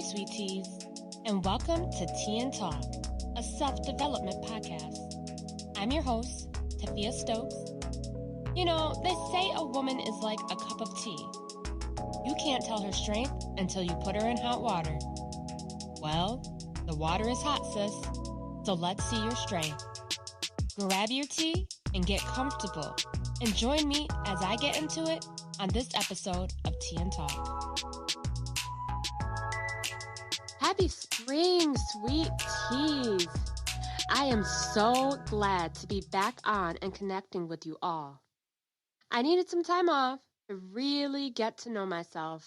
Hey, sweeties, and welcome to Tea and Talk, a self-development podcast. I'm your host, Tafia Stokes. You know, they say a woman is like a cup of tea. You can't tell her strength until you put her in hot water. Well, the water is hot, sis, so let's see your strength. Grab your tea and get comfortable, and join me as I get into it on this episode of Tea and Talk. Happy spring, sweet teas! I am so glad to be back on and connecting with you all. I needed some time off to really get to know myself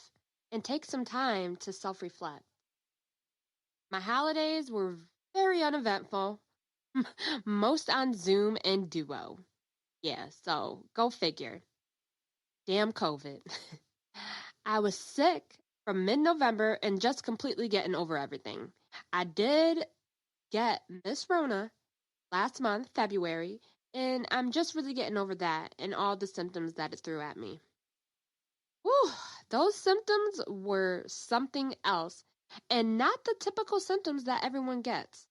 and take some time to self-reflect. My holidays were very uneventful, most on Zoom and Duo. Yeah, so go figure. Damn COVID. I was sick from mid-November and just completely getting over everything. I did get Miss Rona last month, February, and I'm just really getting over that and all the symptoms that it threw at me. Whew, those symptoms were something else and not the typical symptoms that everyone gets.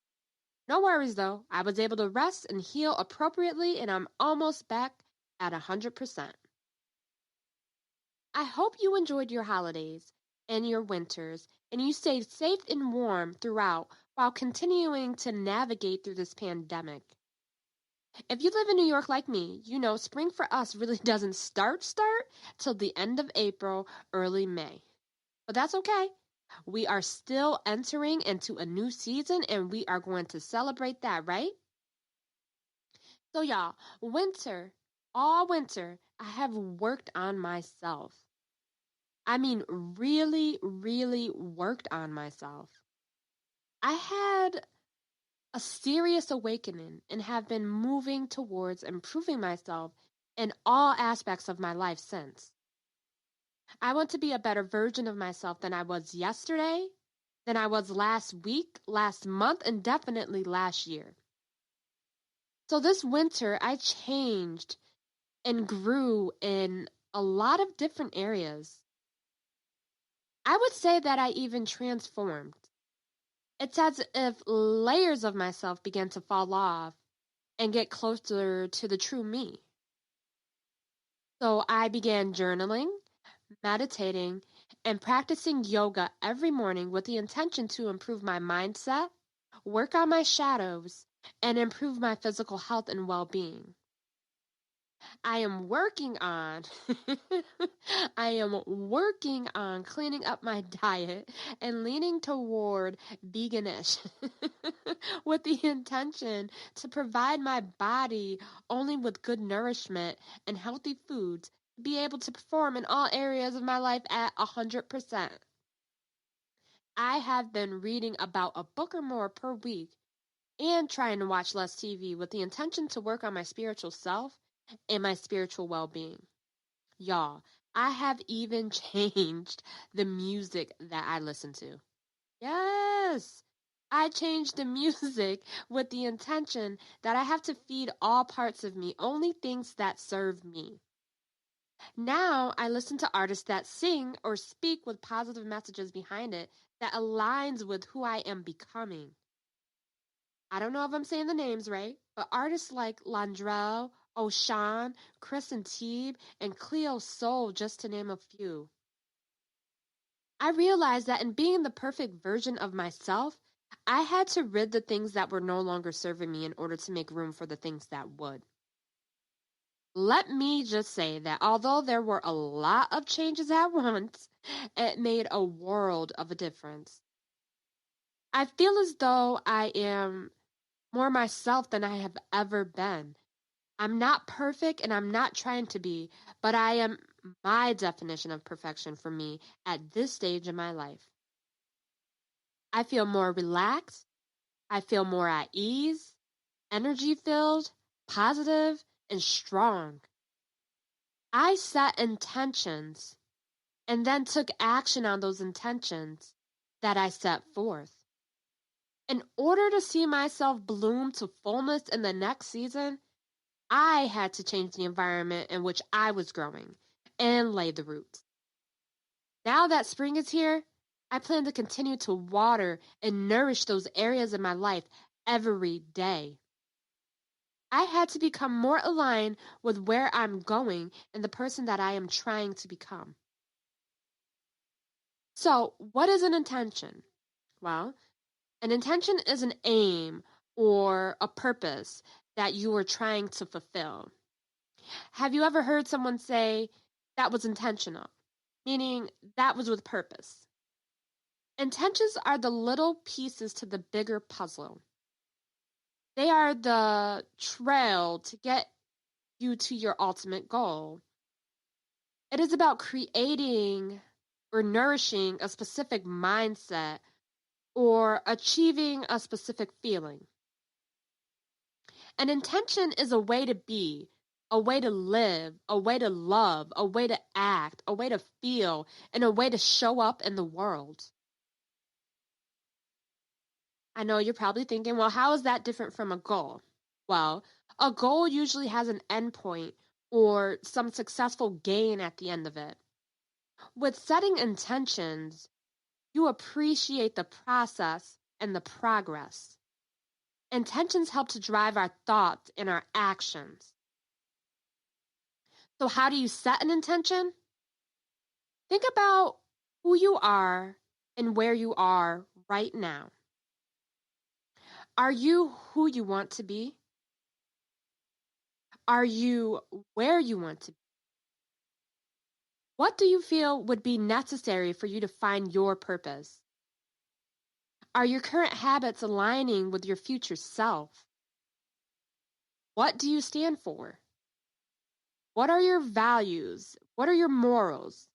No worries though, I was able to rest and heal appropriately and I'm almost back at 100%. I hope you enjoyed your holidays and your winters, and you stayed safe and warm throughout while continuing to navigate through this pandemic. If you live in New York like me, you know spring for us really doesn't start till the end of April, early May. But that's okay. We are still entering into a new season, and we are going to celebrate that, right? So y'all, all winter, I have worked on myself. I mean, really, really worked on myself. I had a serious awakening and have been moving towards improving myself in all aspects of my life since. I want to be a better version of myself than I was yesterday, than I was last week, last month, and definitely last year. So this winter, I changed and grew in a lot of different areas. I would say that I even transformed. It's as if layers of myself began to fall off and get closer to the true me. So I began journaling, meditating, and practicing yoga every morning with the intention to improve my mindset, work on my shadows, and improve my physical health and well-being. I am working on cleaning up my diet and leaning toward veganish with the intention to provide my body only with good nourishment and healthy foods to be able to perform in all areas of my life at 100%. I have been reading about a book or more per week and trying to watch less TV with the intention to work on my spiritual self and my spiritual well-being. Y'all, I have even changed the music that I listen to. Yes, I changed the music with the intention that I have to feed all parts of me, only things that serve me. Now I listen to artists that sing or speak with positive messages behind it that aligns with who I am becoming. I don't know if I'm saying the names right, but artists like Landrell, O'Shawn, Chris Antibes, and Cleo Sol, just to name a few. I realized that in being the perfect version of myself, I had to rid the things that were no longer serving me in order to make room for the things that would. Let me just say that although there were a lot of changes at once, it made a world of a difference. I feel as though I am more myself than I have ever been. I'm not perfect and I'm not trying to be, but I am my definition of perfection for me at this stage in my life. I feel more relaxed. I feel more at ease, energy filled, positive, and strong. I set intentions and then took action on those intentions that I set forth. In order to see myself bloom to fullness in the next season, I had to change the environment in which I was growing and lay the roots. Now that spring is here, I plan to continue to water and nourish those areas in my life every day. I had to become more aligned with where I'm going and the person that I am trying to become. So, what is an intention? Well, an intention is an aim or a purpose that you are trying to fulfill. Have you ever heard someone say that was intentional? Meaning that was with purpose. Intentions are the little pieces to the bigger puzzle. They are the trail to get you to your ultimate goal. It is about creating or nourishing a specific mindset or achieving a specific feeling. An intention is a way to be, a way to live, a way to love, a way to act, a way to feel, and a way to show up in the world. I know you're probably thinking, well, how is that different from a goal? Well, a goal usually has an endpoint or some successful gain at the end of it. With setting intentions, you appreciate the process and the progress. Intentions help to drive our thoughts and our actions. So, how do you set an intention? Think about who you are and where you are right now. Are you who you want to be? Are you where you want to be? What do you feel would be necessary for you to find your purpose? Are your current habits aligning with your future self? What do you stand for? What are your values? What are your morals?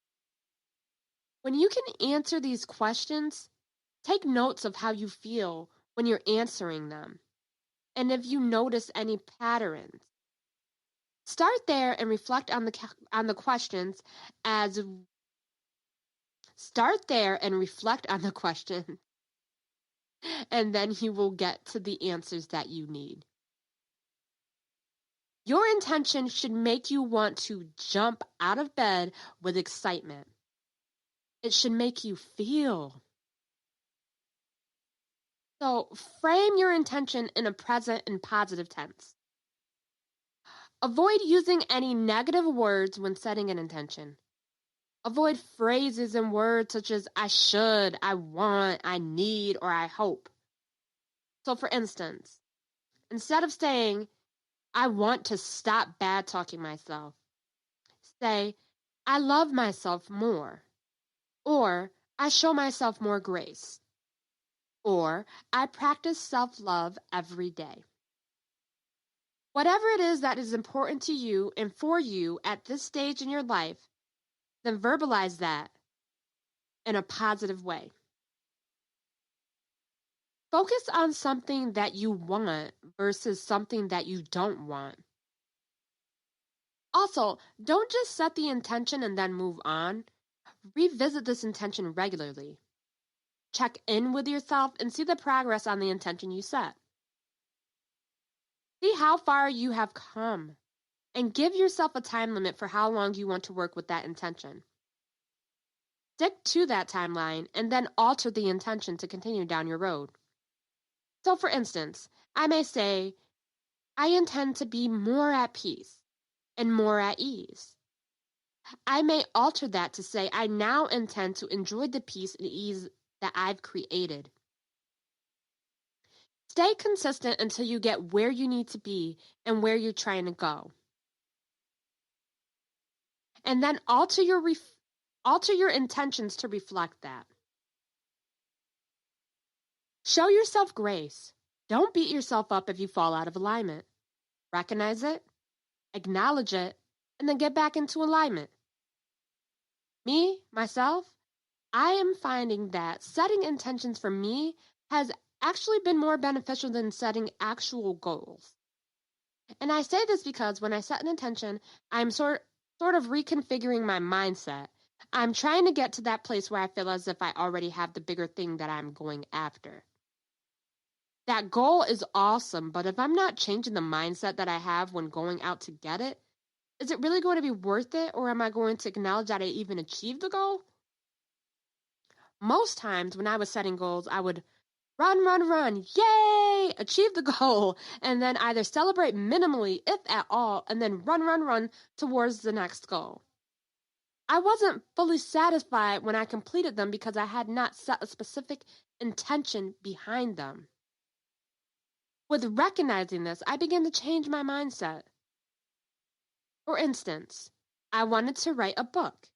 When you can answer these questions, take notes of how you feel when you're answering them. And if you notice any patterns, start there and reflect on the questions as start there and reflect on the question, and then you will get to the answers that you need. Your intention should make you want to jump out of bed with excitement. It should make you feel. So frame your intention in a present and positive tense. Avoid using any negative words when setting an intention. Avoid phrases and words such as I should, I want, I need, or I hope. So, for instance, instead of saying, I want to stop bad talking myself, say, I love myself more, or I show myself more grace, or I practice self love every day. Whatever it is that is important to you and for you at this stage in your life, then verbalize that in a positive way. Focus on something that you want versus something that you don't want. Also, don't just set the intention and then move on. Revisit this intention regularly. Check in with yourself and see the progress on the intention you set. See how far you have come and give yourself a time limit for how long you want to work with that intention. Stick to that timeline and then alter the intention to continue down your road. So, for instance, I may say, I intend to be more at peace and more at ease. I may alter that to say, I now intend to enjoy the peace and ease that I've created. Stay consistent until you get where you need to be and where you're trying to go. And then alter your intentions to reflect that. Show yourself grace. Don't beat yourself up if you fall out of alignment. Recognize it, acknowledge it, and then get back into alignment. Me, myself, I am finding that setting intentions for me has actually been more beneficial than setting actual goals. And I say this because when I set an intention, I'm sort of reconfiguring my mindset. I'm trying to get to that place where I feel as if I already have the bigger thing that I'm going after. That goal is awesome, but if I'm not changing the mindset that I have when going out to get it, is it really going to be worth it, or am I going to acknowledge that I even achieved the goal? Most times when I was setting goals, I would run, run, run, yay, achieve the goal, and then either celebrate minimally, if at all, and then run, run, run towards the next goal. I wasn't fully satisfied when I completed them because I had not set a specific intention behind them. With recognizing this, I began to change my mindset. For instance, I wanted to write a book.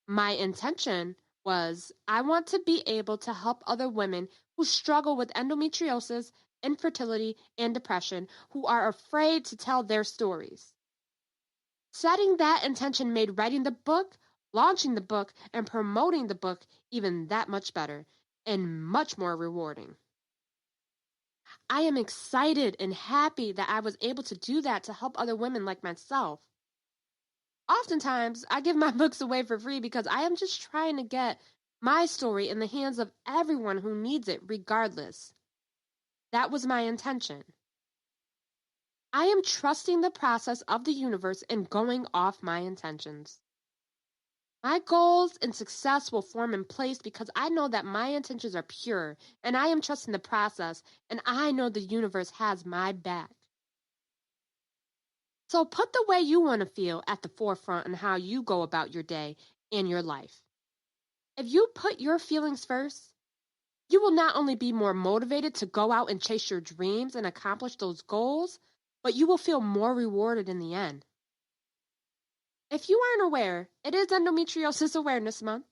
My intention was I want to be able to help other women who struggle with endometriosis, infertility, and depression, who are afraid to tell their stories. Setting that intention made writing the book, launching the book, and promoting the book even that much better and much more rewarding. I am excited and happy that I was able to do that to help other women like myself. Oftentimes, I give my books away for free because I am just trying to get my story in the hands of everyone who needs it, regardless. That was my intention. I am trusting the process of the universe and going off my intentions. My goals and success will form in place because I know that my intentions are pure and I am trusting the process and I know the universe has my back. So put the way you want to feel at the forefront in how you go about your day and your life. If you put your feelings first, you will not only be more motivated to go out and chase your dreams and accomplish those goals, but you will feel more rewarded in the end. If you aren't aware, it is Endometriosis Awareness Month,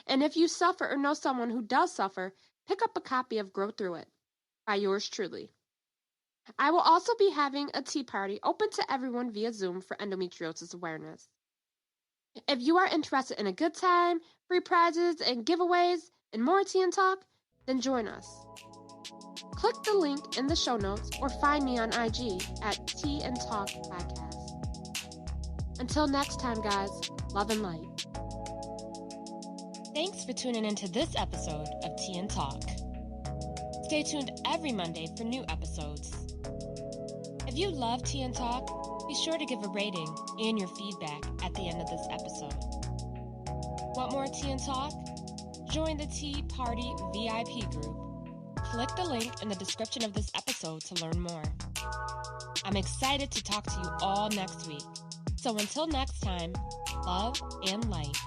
and if you suffer or know someone who does suffer, pick up a copy of Grow Through It by yours truly. I will also be having a tea party open to everyone via Zoom for endometriosis awareness. If you are interested in a good time, free prizes, and giveaways, and more tea and talk, then join us. Click the link in the show notes or find me on IG at Tea and Talk Podcast. Until next time, guys, love and light. Thanks for tuning into this episode of Tea and Talk. Stay tuned every Monday for new episodes. If you love Tea and Talk, be sure to give a rating and your feedback at the end of this episode. Want more Tea and Talk? Join the Tea Party VIP group. Click the link in the description of this episode to learn more. I'm excited to talk to you all next week. So until next time, love and light.